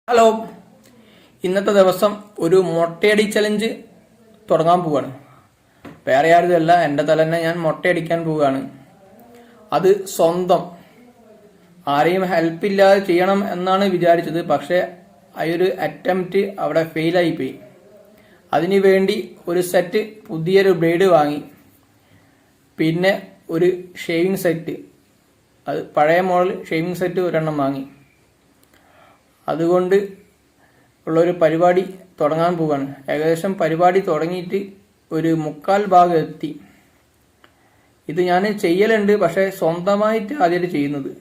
Hello, ഇന്നത്തെ ദിവസം ഒരു മൊട്ടയടി ചലഞ്ച് തുടങ്ങാൻ പോവുകയാണ്. വേറെ ആരുതല്ല, എൻ്റെ തന്നെ ഞാൻ മൊട്ടയടിക്കാൻ പോവുകയാണ്. അത് സ്വന്തം, ആരെയും ഹെൽപ്പ് ഇല്ലാതെ ചെയ്യണം എന്നാണ് വിചാരിച്ചത്. പക്ഷെ ആ ഒരു അറ്റംപ്റ്റ് അവിടെ ഫെയിലായിപ്പോയി. അതിനു വേണ്ടി ഒരു സെറ്റ് പുതിയൊരു ബ്ലേഡ് വാങ്ങി, പിന്നെ ഒരു ഷേവിങ് സെറ്റ്, അത് പഴയ മോഡൽ ഷേവിങ് സെറ്റ് ഒരെണ്ണം വാങ്ങി. അതുകൊണ്ട് ഉള്ളൊരു പരിപാടി തുടങ്ങാൻ പോവുകയാണ്. ഏകദേശം പരിപാടി തുടങ്ങിയിട്ട് ഒരു 3/4 ഭാഗം എത്തി. ഇത് ഞാൻ ചെയ്യലുണ്ട്, പക്ഷേ സ്വന്തമായിട്ട് ആദ്യമായിട്ട് ചെയ്യുന്നത്.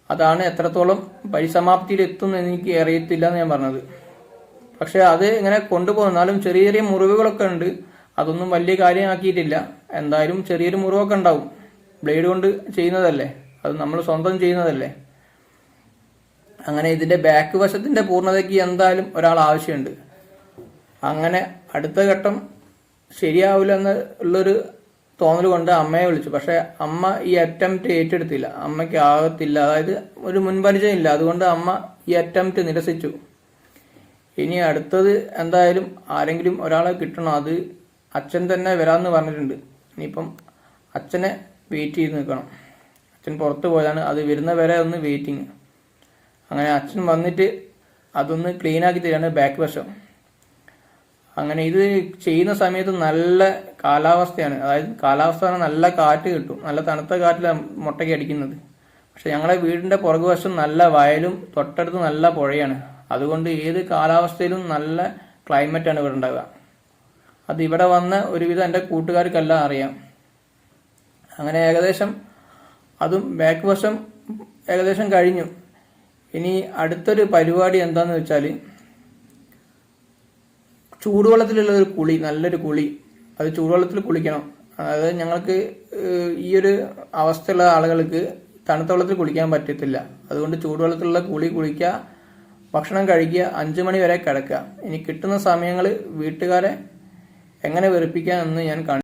അതാണ് എത്രത്തോളം പരിസമാപ്തിയിൽ എത്തും എന്ന് എനിക്ക് അറിയത്തില്ല എന്ന് ഞാൻ പറഞ്ഞത്. പക്ഷെ അത് ഇങ്ങനെ കൊണ്ടുപോകുന്നാലും ചെറിയ ചെറിയ മുറിവുകളൊക്കെ ഉണ്ട്. അതൊന്നും വലിയ കാര്യമാക്കിയിട്ടില്ല. എന്തായാലും ചെറിയൊരു മുറിവൊക്കെ ഉണ്ടാവും. ബ്ലേഡ് കൊണ്ട് ചെയ്യുന്നതല്ലേ, അത് നമ്മൾ സ്വന്തം ചെയ്യുന്നതല്ലേ. അങ്ങനെ ഇതിന്റെ ബാക്ക് വശത്തിന്റെ പൂർണ്ണതയ്ക്ക് എന്തായാലും ഒരാൾ ആവശ്യമുണ്ട്. അങ്ങനെ അടുത്ത ഘട്ടം ശരിയാവില്ല എന്നുള്ളൊരു തോന്നൽ കൊണ്ട് അമ്മയെ വിളിച്ചു. പക്ഷെ അമ്മ ഈ അറ്റംപ്റ്റ് ഏറ്റെടുത്തില്ല. അമ്മയ്ക്ക് ആകത്തില്ല, അതായത് ഒരു മുൻപരിചയം ഇല്ല. അതുകൊണ്ട് അമ്മ ഈ അറ്റംപ്റ്റ് നിരസിച്ചു. ഇനി അടുത്തത് എന്തായാലും ആരെങ്കിലും ഒരാളെ കിട്ടണം. അത് അച്ഛൻ തന്നെ വരാമെന്ന് പറഞ്ഞിട്ടുണ്ട്. ഇനിയിപ്പം അച്ഛനെ വെയിറ്റ് ചെയ്ത് നിൽക്കണം. അച്ഛൻ പുറത്ത് പോയതാണ്, അത് വരുന്ന വരെ ഒന്ന് വെയിറ്റിങ്. അങ്ങനെ അച്ഛൻ വന്നിട്ട് അതൊന്ന് ക്ലീൻ ആക്കി തരാണ് ബാക്ക് വശം. അങ്ങനെ ഇത് ചെയ്യുന്ന സമയത്ത് നല്ല കാലാവസ്ഥയാണ്, അതായത് കാലാവസ്ഥ നല്ല കാറ്റ് കിട്ടും. നല്ല തണുത്ത കാറ്റിലാണ് മുട്ടയ്ക്ക് അടിക്കുന്നത്. പക്ഷെ ഞങ്ങളുടെ വീടിന്റെ പുറകുവശം നല്ല വയലും തൊട്ടടുത്ത് നല്ല പുഴയാണ്. അതുകൊണ്ട് ഏത് കാലാവസ്ഥയിലും നല്ല ക്ലൈമറ്റാണ് ഇവിടെ ഉണ്ടാവുക. അത് ഇവിടെ വന്ന ഒരുവിധം എൻ്റെ കൂട്ടുകാർക്കെല്ലാം അറിയാം. അങ്ങനെ ഏകദേശം അതും ബാക്ക് വശം ഏകദേശം കഴിഞ്ഞു. ഇനി അടുത്തൊരു പരിപാടി എന്താന്ന് വെച്ചാൽ ചൂടുവെള്ളത്തിലുള്ള ഒരു കുളി, നല്ലൊരു കുളി. അത് ചൂടുവെള്ളത്തിൽ കുളിക്കണം. അതായത് ഞങ്ങൾക്ക് ഈ ഒരു അവസ്ഥയുള്ള ആളുകൾക്ക് തണുത്ത വെള്ളത്തിൽ കുളിക്കാൻ പറ്റത്തില്ല. അതുകൊണ്ട് ചൂടുവെള്ളത്തിലുള്ള കുളി കുളിക്കുക, ഭക്ഷണം കഴിക്കുക, 5 മണി വരെ കിടക്കുക. ഇനി കിട്ടുന്ന സമയങ്ങൾ വീട്ടുകാരെ എങ്ങനെ വെറുപ്പിക്കാം എന്ന് ഞാൻ